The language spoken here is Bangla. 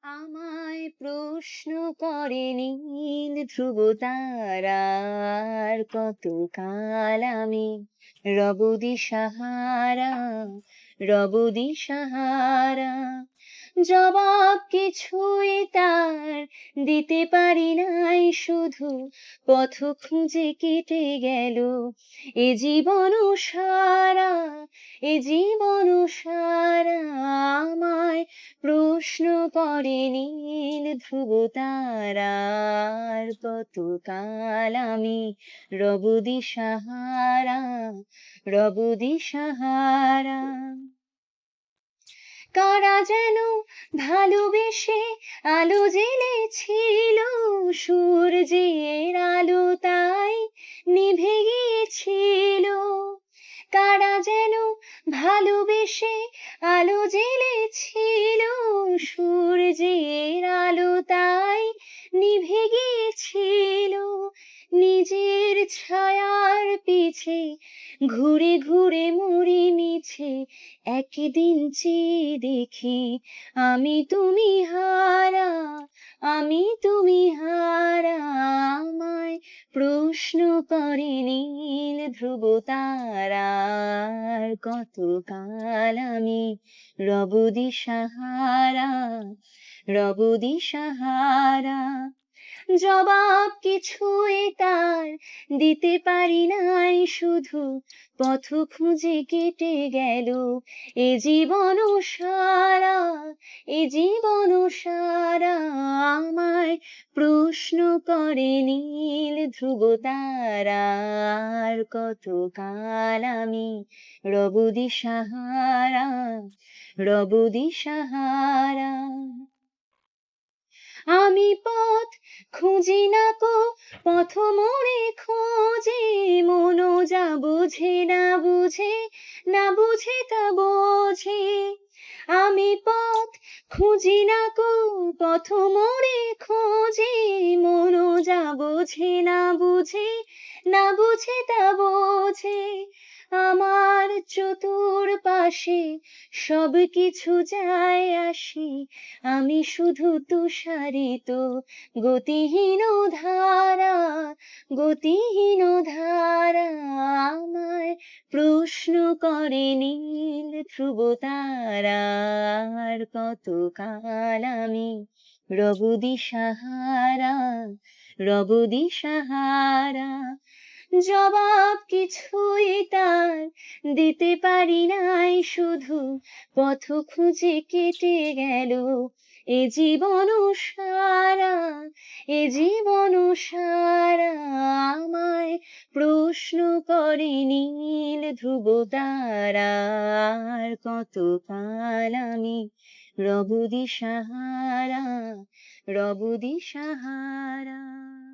আমায় প্রশ্ন করে নীল ধ্রুব তারার কতকাল আমি রব দিশাহারা, রব দিশাহারা। জবাব কিছুই তার দিতে পারি নাই, শুধু পথ খুঁজে কেটে গেল এ জীবন সারা, এ জীবন সারা। আমায় প্রশ্ন করে নীল ধ্রুব তারার কতকাল আমি রব দিশাহারা, রব দিশাহারা। কারা যেন ভালোবেসে আলো জ্বেলেছিল, সূর্যের আলো তাই নিভে গিয়েছিল। কারা যেন ভালোবেসে আলো জ্বেলেছিল, সূর্যের আলো তাই নিভে গিয়েছিল। নিজের ছায়ার পিছে ঘুরে ঘুরে মরি মিছে, একদিন চেয়ে দেখি আমি তুমি হারা, আমি তুমি হারা। আমায় প্রশ্ন করে নীল ধ্রুব তারার কতকাল আমি রব দিশাহারা, রব দিশাহারা। জবাব কিছুই তার দিতে পারি নাই, শুধু পথ খুঁজে কেটে গেল এ জীবন সারা, এ জীবন সারা। আমায় প্রশ্ন করে নীল ধ্রুব তারার কতকাল আমি রব দিশাহারা, রব দিশাহারা। আমি পথ খুঁজি না কো পথ মোরে খোঁজে, মনো যা বুঝে না বুঝে, না বুঝে তা বোঝে। আমি পথ খুঁজি না কো পথ মোরে খোঁজে, মনো যা বুঝে না বুঝে, না বুঝে তা বোঝে। আমার চতুর্পাশে সব কিছু যায় আসি, আমি শুধু তুষারিত গতিহীন ধারা, গতিহীন ধারা। আমায় প্রশ্ন করে নীল ধ্রুব তারার কতকাল আমি রব দিশাহারা, রব দিশাহারা। জবাব কিছুই তার দিতে পারি নাই, শুধু পথ খুঁজে কেটে গেল এ জীবন সারা, এ জীবন সারা। আমায় প্রশ্ন করে নীল ধ্রুব তারার কতকাল আমি রব দিশাহারা, রব দিশাহারা।